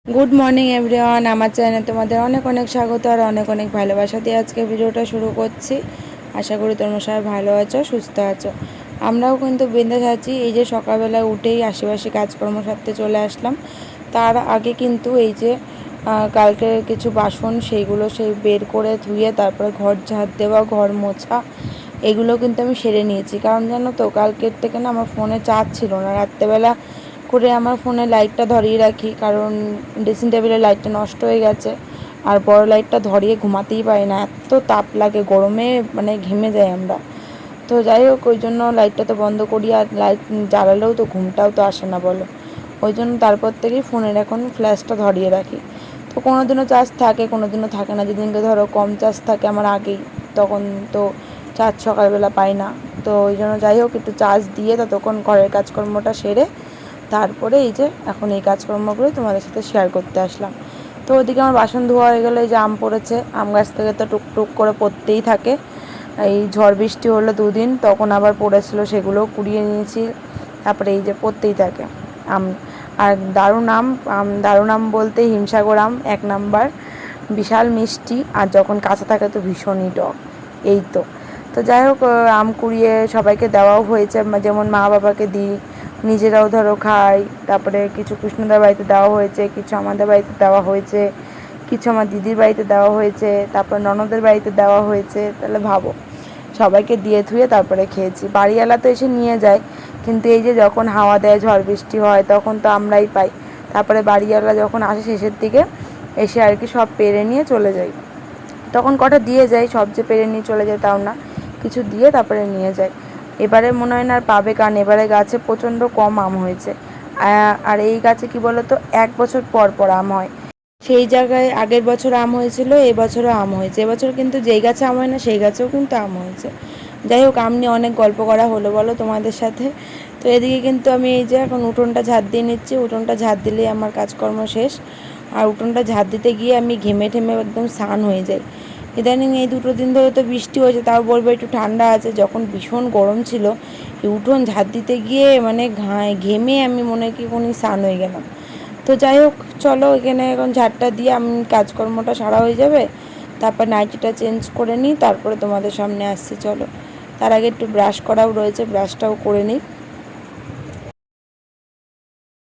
Good morning everyone, আমার চ্যানেলে তোমাদের অনেক অনেক স্বাগত আর অনেক অনেক ভালোবাসা দিয়ে আজকে ভিডিওটা শুরু করছি। আশা করি তোমরা সবাই ভালো আছো, সুস্থ আছো। আমরাও কিন্তু বিন্দাস আছি। এই যে সকালবেলা উঠেই আশেপাশে কাজকর্ম সারতে চলে আসলাম। তার আগে কিন্তু এই যে কালকে কিছু বাসন সেইগুলো বের করে ধুয়ে তারপরে ঘর ঝাড় দেওয়া, ঘর মোছা, এগুলো কিন্তু আমি সেরে নিয়েছি। কারণ জানো তো, কালকের থেকে না আমার ফোনে চার্জ ছিল না। রাত্রেবেলা করে আমার ফোনে লাইটটা ধরিয়ে রাখি, কারণ ড্রেসিং টেবিলের লাইটটা নষ্ট হয়ে গেছে। আর বড় লাইটটা ধরিয়ে ঘুমাতেই পারি না, এত তাপ লাগে গরমে, মানে ঘেমে যাই আমরা। তো যাই হোক, ওই জন্য লাইটটা তো বন্ধ করি, আর লাইট জ্বালালেও তো ঘুমটাও তো আসে না বলো। ওই জন্য তারপর থেকেই ফোনের এখন ফ্ল্যাশটা ধরিয়ে রাখি। তো কোনো দিনও চার্জ থাকে, কোনো দিনও থাকে না। যেদিনকে ধরো কম চার্জ থাকে আমার আগেই, তখন তো চার্জ সকালবেলা পাই না। তো ওই জন্য যাই হোক, একটু চার্জ দিয়ে ততক্ষণ ঘরের কাজকর্মটা সেরে তারপরে এই যে এখন এই কাজকর্মগুলো তোমাদের সাথে শেয়ার করতে আসলাম। তো ওদিকে আমার বাসন ধোয়া হয়ে গেলে, এই যে আম পড়েছে, আম গাছ থেকে তো টুকটুক করে পড়তেই থাকে। এই ঝড় বৃষ্টি হলো দুদিন, তখন আবার পড়েছিল, সেগুলোও কুড়িয়ে নিয়েছি। তারপরে এই যে পড়তেই থাকে আম। আর দারুণ আম বলতে হিমসাগর আম 1 নাম্বার, বিশাল মিষ্টি, আর যখন কাঁচা থাকে তো ভীষণই টক। এই তো। তো যাই হোক, আম কুড়িয়ে সবাইকে দেওয়াও হয়েছে, যেমন মা বাবাকে দিই, নিজেরাও ধরো খাই। তারপরে কিছু কৃষ্ণদার বাড়িতে দেওয়া হয়েছে, কিছু আমাদের বাড়িতে দেওয়া হয়েছে, কিছু আমার দিদির বাড়িতে দেওয়া হয়েছে, তারপর ননদের বাড়িতে দেওয়া হয়েছে। তাহলে ভাবো, সবাইকে দিয়ে ধুয়ে তারপরে খেয়েছি। বাড়িওয়ালা তো এসে নিয়ে যায়, কিন্তু এই যে যখন হাওয়া দেয়, ঝড় বৃষ্টি হয়, তখন তো আমরাই পাই। তারপরে বাড়িওয়ালা যখন আসে শেষের দিকে, এসে আর কি সব পেরে নিয়ে চলে যায়। তখন কটা দিয়ে যায়, সব যে পেরে নিয়ে চলে যায় তাও না, কিছু দিয়ে তারপরে নিয়ে যায়। এবারে মনে হয় না আর পাবে, কারণ এবারে গাছে প্রচণ্ড কম আম হয়েছে। আর এই গাছে কি বলতো, 1 বছর পর পর আম হয়। সেই জায়গায় আগের বছর আম হয়েছিল, এবছরও আম হয়েছে। এবছর কিন্তু যেই গাছে আম হয় না সেই গাছেও কিন্তু আম হয়েছে। যাই হোক, আম নিয়ে অনেক গল্প করা হলো বলো তোমাদের সাথে। তো এদিকে কিন্তু আমি এই যে এখন উঠোনটা ঝাড় দিয়ে নিচ্ছি। উঠোনটা ঝাড় দিলেই আমার কাজকর্ম শেষ। আর উঠোনটা ঝাড় দিতে গিয়ে আমি ঘেমে ঠেমে একদম স্নান হয়ে যাই। ইদানিং এই 2 দিন ধরে তো বৃষ্টি হয়েছে, তাও বলবো একটু ঠান্ডা আছে। যখন ভীষণ গরম ছিল, এই উঠোন ঝাড় দিতে গিয়ে মানে ঘেমে আমি মনে হয় কি কোনো স্নান হয়ে গেলাম। তো যাই হোক, চলো এখানে এখন ঝাড়টা দিয়ে আমি কাজকর্মটা সারা হয়ে যাবে। তারপর নাইটিটা চেঞ্জ করে নিই, তারপরে তোমাদের সামনে আসছি। চলো, তার আগে একটু ব্রাশ করাও রয়েছে, ব্রাশটাও করে নিই।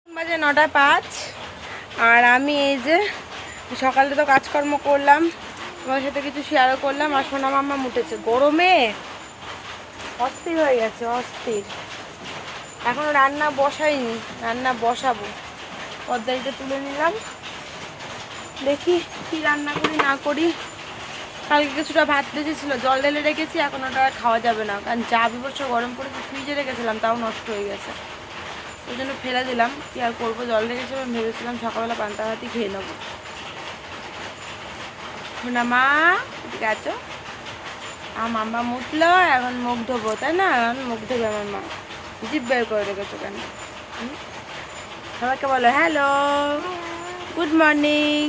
বাজে 9টা 5। আর আমি এই যে সকালে তো কাজকর্ম করলাম, তোমার সাথে কিছু শেয়ারও করলাম। আর সোনা মাম্মা উঠেছে, গরমে অস্থির হয়ে গেছে, অস্থির। এখনও রান্না বসাইনি, রান্না বসাবো। পর্দাইটা তুলে নিলাম, দেখি কি রান্না করি না করি। কালকে কিছুটা ভাত বেঁচেছিল, জল ঢেলে রেখেছি, এখন ওটা খাওয়া যাবে না, কারণ যা বিভৎস গরম পড়েছে। ফ্রিজে রেখেছিলাম, তাও নষ্ট হয়ে গেছে, ওই জন্য ফেলে দিলাম। কি আর করবো, জল রেখেছিলাম, ভেবেছিলাম সকালবেলা পান্তা ভাতই খেয়ে নেবো। শোনা মা, ঠিক আছো? আমার মাম্মা মুতলো, এখন মুখ ধোবো, তাই না? এখন মুখ ধোবে আমার মা। জিভ বের করে রেখেছো কেন? সবাইকে বলো হ্যালো, গুড মর্নিং।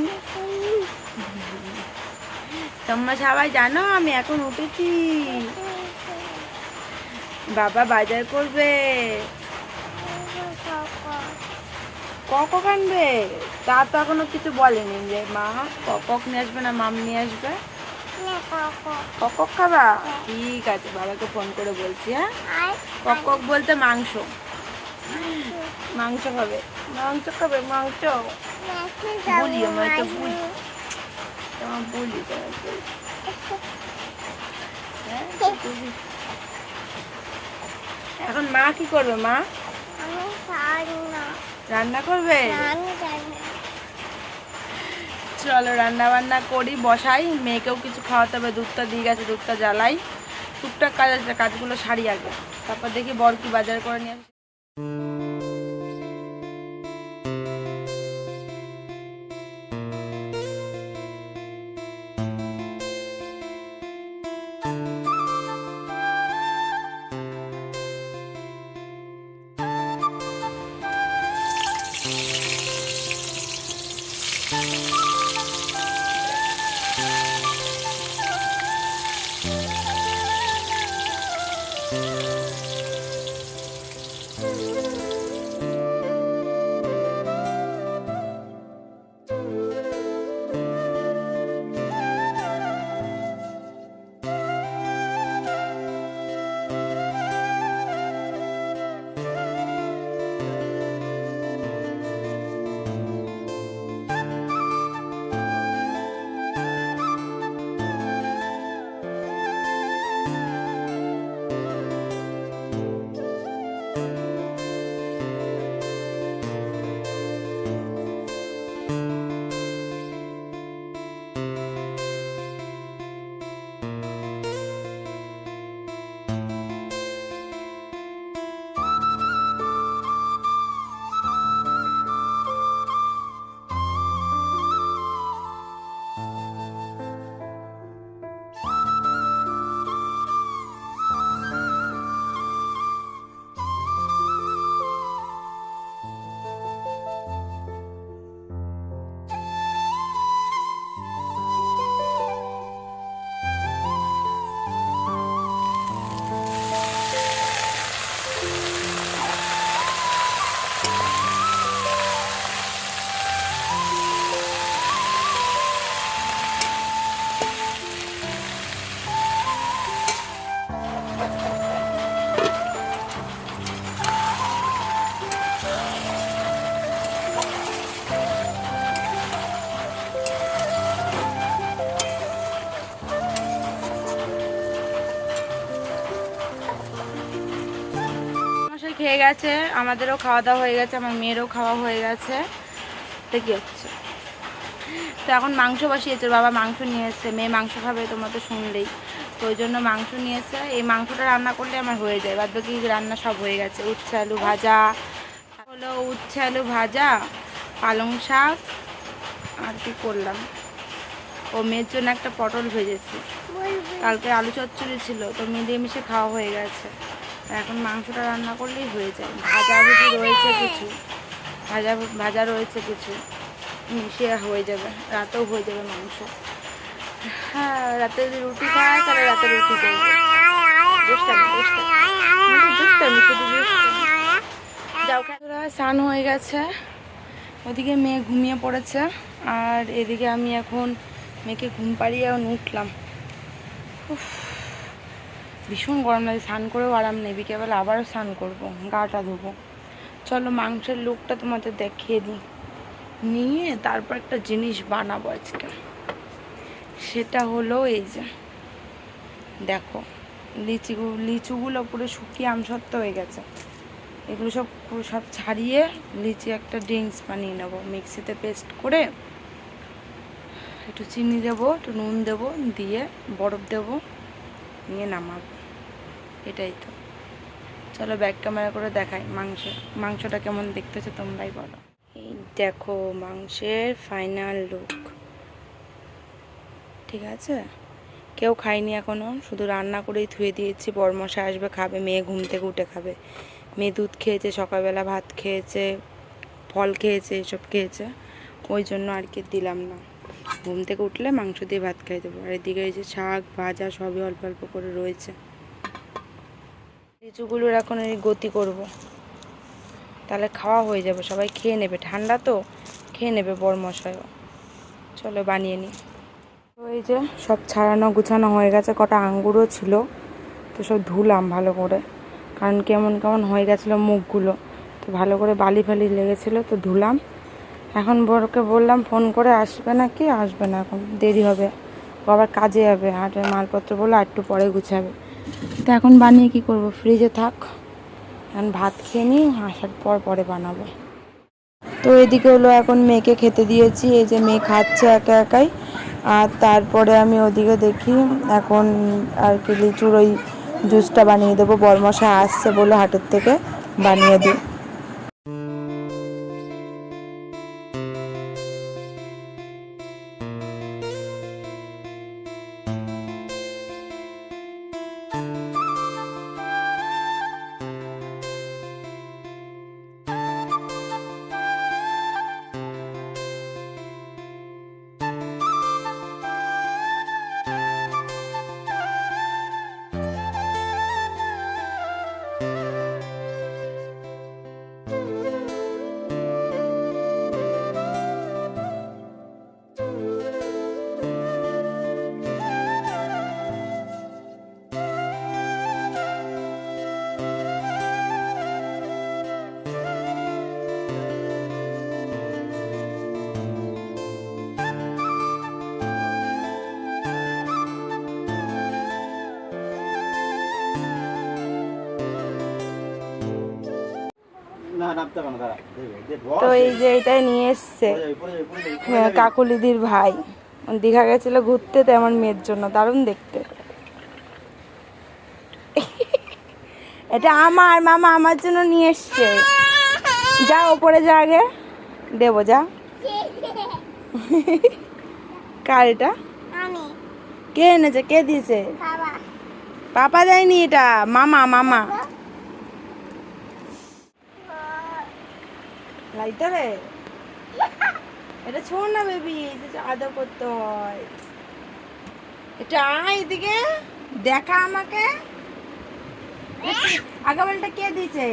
তোমরা সবাই জানো আমি এখন উঠেছি, বাবা বাজার করবে। কক আনবে, তা তো এখনো কিছু বলেনি যে মা কক নিয়ে আসবে না মাম নিয়ে আসবে। কক খাবা? ঠিক আছে, বাবাকে ফোন করে বলছি। হ্যাঁ, কক বলতে মাংস, মাংস খাবে, মাংস খাবে, মাংস। বলি আমার তো বলি, তোমার বলি, তোমার বলি। এখন মা কি করবে? মা রান্না করবে। চলো রান্না বান্না করি, বসাই, মেয়েকেও কিছু খাওয়াতে হবে। দুধটা দিয়ে গেছে, দুধটা জ্বালাই, টুকটাক কাজ আছে, কাজগুলো সারি আগে, তারপর দেখি বর কি বাজার করে নিয়ে আসে। খেয়ে গেছে, আমাদেরও খাওয়া দাওয়া হয়ে গেছে, আমার মেয়েরও খাওয়া হয়ে গেছে। তো কি হচ্ছে, তো এখন মাংস বসিয়েছে, বাবা মাংস নিয়ে এসছে, মেয়ে মাংস খাবে তোমরা তো শুনলেই, তো ওই জন্য মাংস নিয়ে এসছে। এই মাংসটা রান্না করলে আমার হয়ে যায়, বাদ বাকি রান্না সব হয়ে গেছে। উচ্ছে আলু ভাজা হলো, উচ্ছে আলু ভাজা, পালং শাক, আর কি করলাম, ও মেয়ের জন্য একটা পটল ভেজেছি, কালকে আলু চচ্চড়ি ছিল, তো মিলিয়ে মিশে খাওয়া হয়ে গেছে। এখন মাংসটা রান্না করলেই হয়ে যায়। ভাজাভুজি রয়েছে কিছু, ভাজা রয়েছে কিছু, মিশিয়ে হয়ে যাবে, রাতেও হয়ে যাবে মাংস। হ্যাঁ, রাতে যদি রুটি খায় তাহলে রাতে রুটি করবো। স্নান হয়ে গেছে, ওদিকে মেয়ে ঘুমিয়ে পড়েছে, আর এদিকে আমি এখন মেয়েকে ঘুম পাড়িয়ে উঠলাম। ভীষণ গরম লাগে, স্নান করেও আরাম নেই, বিকেলবেলা আবারও স্নান করবো, গাটা ধোবো। চলো মাংসের লুকটা তোমাদের দেখিয়ে দিই, নিয়ে তারপর একটা জিনিস বানাবো আজকে। সেটা হলো এই যে দেখো, লিচুগুলো পুরো শুকিয়ে আমসত্ত্ব হয়ে গেছে, এগুলো সব ছাড়িয়ে লিচি একটা ড্রিঙ্কস বানিয়ে নেবো, মিক্সিতে পেস্ট করে একটু চিনি দেবো, একটু নুন দেবো, দিয়ে বরফ দেবো, নিয়ে নামাবো। এটাই তো। চলো ব্যাক ক্যামেরা করে দেখাই মাংসটা কেমন দেখতেছো তোমরাই বলো। এই দেখো মাংসের ফাইনাল লুক, ঠিক আছে? কেউ খায়নি এখনও, শুধু রান্না করেই ধুয়ে দিয়েছি। বরমশা আসবে, খাবে, মেয়ে ঘুম থেকে উঠে খাবে। মেয়ে দুধ খেয়েছে, সকালবেলা ভাত খেয়েছে, ফল খেয়েছে, এসব খেয়েছে, ওই জন্য আর কি দিলাম না। ঘুম থেকে উঠলে মাংস দিয়ে ভাত খাই দেবো। আর এদিকে এই যে শাক ভাজা সবই অল্প অল্প করে রয়েছে। লিচুগুলোর এখন এই গতি করব, তাহলে খাওয়া হয়ে যাবে, সবাই খেয়ে নেবে, ঠান্ডা তো খেয়ে নেবে বরমশাইও। চলো বানিয়ে নিই। এই যে সব ছাড়ানো গুছানো হয়ে গেছে, কটা আঙ্গুরও ছিল, তো সব ধুলাম ভালো করে, কারণ কেমন কেমন হয়ে গেছিলো মুখগুলো, তো ভালো করে বালি ফালি লেগেছিলো, তো ধুলাম। এখন বরকে বললাম ফোন করে, আসবে না কি আসবে না, এখন দেরি হবে, ও আবার কাজে যাবে, হাটের মালপত্র বলে আর একটু পরে গুছাবে। তো এখন বানিয়ে কি করব, ফ্রিজে থাক, এখন ভাত খেয়ে নিই, আসার পরে বানাবো। তো এদিকে হলো এখন মেয়েকে খেতে দিয়েছি, এই যে মেয়ে খাচ্ছে একা একাই। আর তারপরে আমি ওদিকে দেখি এখন আর কি লিচুর ওই জুসটা বানিয়ে দেবো, বরমশা আসছে বলে হাটের থেকে, বানিয়ে দিই। তো এই যে এটাই নিয়ে এসছে কাকুলিদির ভাই, দীঘা গেছিল ঘুরতে, তো আমার মেয়ের জন্য দারুণ দেখতে। এটা আমার মামা আমার জন্য নিয়ে এসছে, যা ওপরে যা, আগে দেবো যা। কার এটা? কে এনেছে, কে দিয়েছে? পাপা দেয়নি, এটা মামা। মামা লাইতে রে, এটা ছোড় না বেবি, এটা আদর করতে হয়। এটা এদিকে দেখা আমাকে, আগাবেলটা কে দিয়েছে?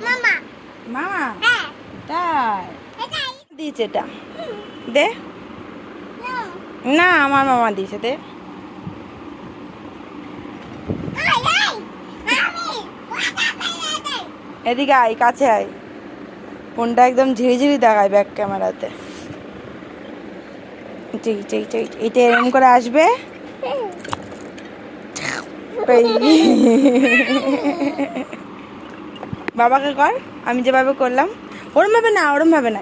মামা। মামা তাই দিয়েছে, এটা দে না, আমার মামা দিয়েছে, দে। এদিকে আয়, কাছে আয়, ফোনটা একদম ঝিরিঝিরি দেখায় ব্যাক ক্যামেরাতে। এটা এরকম করে আসবে, বাবাকে কর, আমি যেভাবে করলাম ওরমভাবে না, ওরমভাবে না,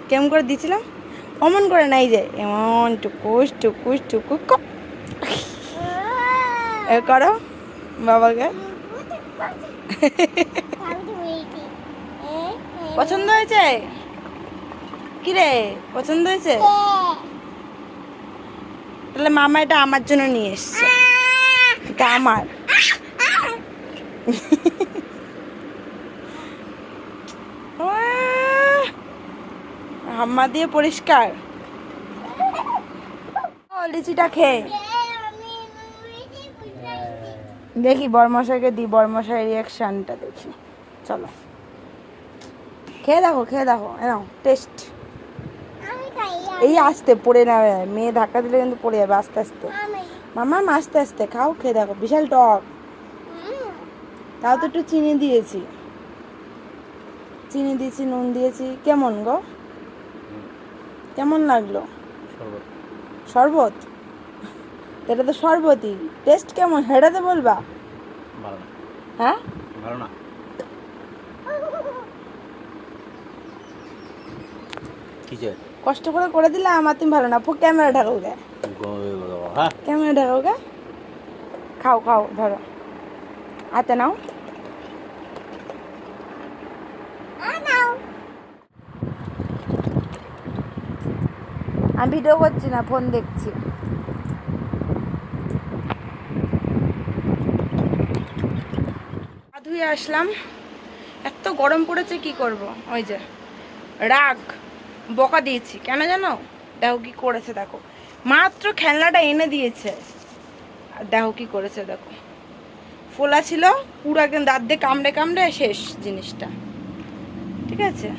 কেমন করে দিয়েছিলাম অমন করে নাই, যে এমন টুকুস টুকুস টুকুস করো বাবাকে। পছন্দ হয়েছে? কিরে পছন্দ হয়েছে? তাহলে মামা এটা আমার জন্য নিয়ে এসছে, এটা আমার। হাম্মা দিয়ে পরিষ্কার। লিচিটা খেয়ে দেখি বরমশাইকে দিই, বরমশাই রিয়াকশনটা দেখি। চলো খেয়ে দেখো, খেয়ে দেখো, নাও টেস্ট। এই আস্তে পড়ে যাবে, মেয়ে ধাক্কা দিলে কিন্তু পড়ে যাবে আস্তে আস্তে। মামা আস্তে আস্তে খাও, খেয়ে দেখো, বিশাল টক। তাও তো একটু চিনি দিয়েছি, চিনি দিয়েছি, নুন দিয়েছি। কেমন গো, কেমন লাগলো? শরবত, এটা তো শরবতই। টেস্ট কেমন সেটা তো বলবা। হ্যাঁ ভালো না, কষ্ট করে করে দিলে আমার, তুমি ভালো না। ক্যামেরা ঢাকাও গে, ক্যামেরা ঢাকাও গে। খাও খাও, ধরো হাতে নাও। আমি ভিডিও করছি না, ফোন দেখছি। ধুয়ে আসলাম, এত গরম পড়েছে কি করব। ওই যে রাগ বকা দিয়েছি কেন জানো? দেখো কি করেছে, দেখো মাত্র খেলনাটা এনে দিয়েছে আর দেখো কি করেছে। দেখো ফোলা ছিল পুরো একদম, দাঁত দিয়ে কামড়ে কামড়ে শেষ জিনিসটা। ঠিক আছে,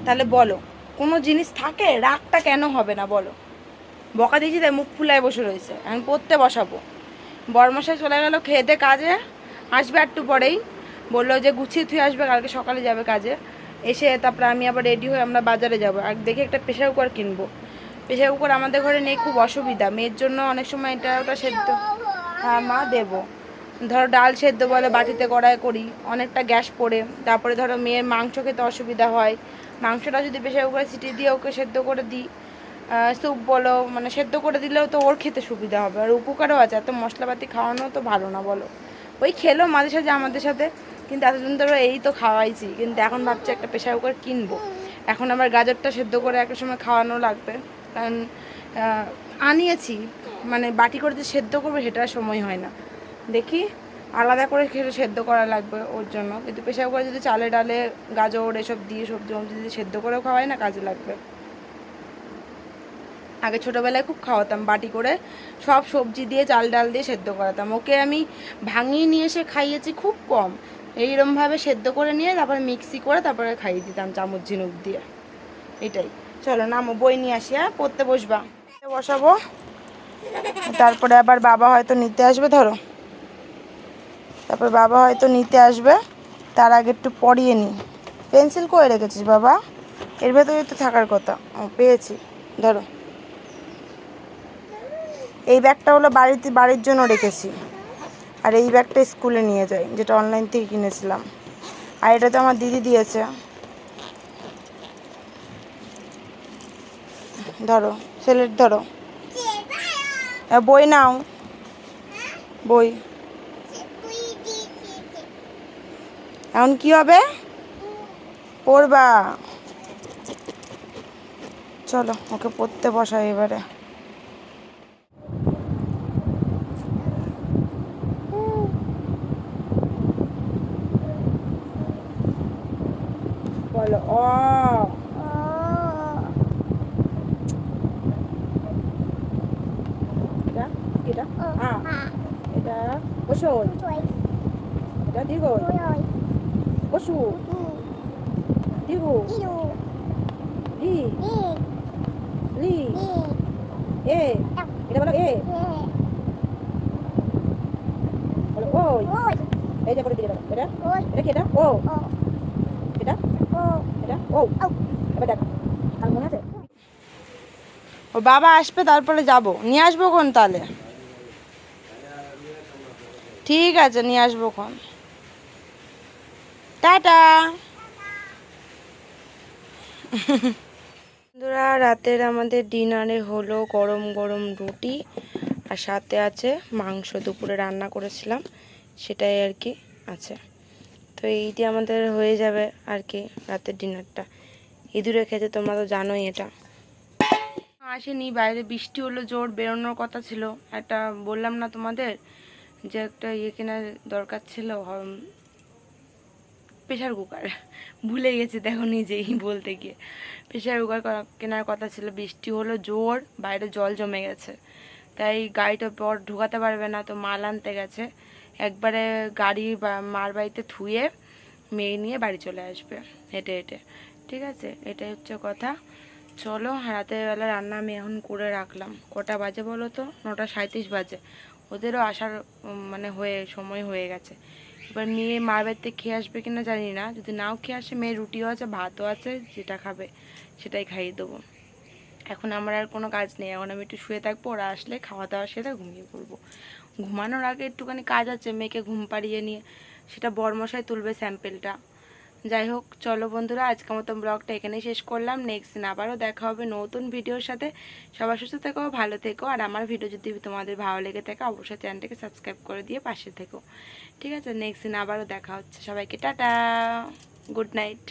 তাহলে বলো কোনো জিনিস থাকে রাগটা কেন হবে না বলো? বকা দিয়েছি তাই মুখ ফুলায় বসে রয়েছে। আমি পড়তে বসাবো। বরমশাই চলে গেল খেয়ে কাজে, আসবে একটু পরেই। বললো যে গুছিয়ে থুয়ে আসবে, কালকে সকালে যাবে কাজে। এসে তারপরে আমি আবার রেডি হয়ে আমরা বাজারে যাব। আর দেখি একটা প্রেশার কুকার কিনবো। প্রেশার কুকার আমাদের ঘরে নেই, খুব অসুবিধা। মেয়ের জন্য অনেক সময় এটা ওটা সেদ্ধ, হ্যাঁ মা দেবো। ধরো ডাল সেদ্ধ বলে বাটিতে কড়াই করি, অনেকটা গ্যাস পড়ে। তারপরে ধরো মেয়ের মাংস খেতে অসুবিধা হয়, মাংসটা যদি প্রেশার কুকারে সিটি দিয়ে ওকে সেদ্ধ করে দিই, স্যুপ বলো, মানে সেদ্ধ করে দিলেও তো ওর খেতে সুবিধা হবে। আর উপকারও আছে, এত মশলাপাতি খাওয়ানো তো ভালো না বলো। ওই খেলো মাঝে সাঝে আমাদের সাথে, কিন্তু এতদিন ধরে এই তো খাওয়াইছি। কিন্তু এখন ভাবছি একটা প্রেশার কুকার কিনবো। এখন আবার গাজরটা সেদ্ধ করে একটা সময় খাওয়ানো লাগবে, কারণ আনিয়েছি, মানে বাটি করে যে সেদ্ধ করবে সেটার সময় হয় না। দেখি আলাদা করে খেলে সেদ্ধ করা লাগবে ওর জন্য। কিন্তু প্রেশার কুকারে যদি চালে ডালে গাজর এসব দিয়ে সবজি যদি সেদ্ধ করেও খাওয়াই না, কাজে লাগবে। আগে ছোটোবেলায় খুব খাওয়াতাম, বাটি করে সব সবজি দিয়ে চাল ডাল দিয়ে সেদ্ধ করাতাম। ওকে আমি ভাঙিয়ে নিয়ে এসে খাইয়েছি খুব কম, এইরমভাবে সেদ্ধ করে নিয়ে তারপরে মিক্সি করে তারপরে খাইয়ে দিতাম চামচ ঝিনুক দিয়ে। এটাই। চলো নামো, বই নিয়ে আসি। হ্যাঁ পড়তে বসবা, বসাবো। তারপরে আবার বাবা হয়তো নিতে আসবে, ধরো তারপর বাবা হয়তো নিতে আসবে, তার আগে একটু পড়িয়ে নিই। পেন্সিল কই রেখেছিস বাবা? এর ভেতরে তো থাকার কথা। ও পেয়েছি, ধরো। এই ব্যাগটা হলো বাড়ির জন্য রেখেছি, আর এই ব্যাগটা স্কুলে নিয়ে যাই, যেটা অনলাইন থেকে কিনেছিলাম। আর এটা তো আমার দিদি দিয়েছে। ধরো স্লেট, ধরো বই নাও, বই। এখন কি হবে? পড়বা। চলো ওকে পড়তে বসাই এবারে। বলো অ, এটা এটা আ, এটা ওষুধ, এটা দীর্ঘ ওষুধ, দীর্ঘ লি লি এ, এটা বলো এ, বলো ওই। এই যে করে দিলে এটা, এটা কি? এটা ও, এটা এটা ও। এবার দেখো আর মনে আছে? ও বাবা আসবে তারপরে যাব, নিয়ে আসবো কোন তাহলে? ঠিক আছে নিয়ে আসবো কোন। টাটা। বন্ধুরা, রাতের আমাদের ডিনারে হলো গরম গরম রুটি আর সাথে আছে মাংস, দুপুরে রান্না করেছিলাম সেটাই আর কি আছে। তো এইটি আমাদের হয়ে যাবে আর কি রাতের ডিনারটা। ইঁদুরে খেতে তোমরা তো জানোই এটা। আসেনি, বাইরে বৃষ্টি হলো জোর, বেরোনোর কথা ছিল। একটা বললাম না তোমাদের যে একটা ইয়ে কেনার দরকার ছিল, প্রেশার কুকার, ভুলে গেছি দেখো নিজেই বলতে গিয়ে। প্রেশার কুকার কেনার কথা ছিল, বৃষ্টি হলো জোর, বাইরে জল জমে গেছে, তাই গাড়িটা পর ঢুকাতে পারবে না, তো মাল আনতে গেছে। একবারে গাড়ি বা মার বাড়িতে থুয়ে মেয়ে নিয়ে বাড়ি চলে আসবে হেঁটে হেঁটে। ঠিক আছে, এটাই হচ্ছে কথা। চলো, রাতের বেলা রান্না আমি এখন করে রাখলাম। কটা বাজে বলো তো? 9:37 বাজে। ওদেরও আসার মানে সময় হয়ে গেছে। এবার মেয়ে মার বাড়িতে খেয়ে আসবে কিনা জানি না, যদি নাও খেয়ে আসে মেয়ের রুটিও আছে ভাতও আছে, যেটা খাবে সেটাই খাইয়ে দেবো। এখন আমার আর কোনো কাজ নেই, এখন আমি একটু শুয়ে থাকবো, ওরা আসলে খাওয়া দাওয়া সেরে ঘুমিয়ে পড়বো। ঘুমানোর আগে একটুখানি কাজ আছে, মেয়েকে ঘুম পাড়িয়ে নিয়ে সেটা বরমশাই তুলবে স্যাম্পেলটা। যাই হোক, চলো বন্ধুরা, আজকের মতো ব্লগটা এখানেই শেষ করলাম। নেক্সট দিন আবারও দেখা হবে নতুন ভিডিওর সাথে। সবার সুস্থ থেকো, ভালো থেকো, আর আমার ভিডিও যদি তোমাদের ভালো লেগে থাকে অবশ্যই চ্যানেলটাকে সাবস্ক্রাইব করে দিয়ে পাশে থেকো। ঠিক আছে, নেক্সট দিন আবারও দেখা হচ্ছে। সবাইকে টাটা, গুড নাইট।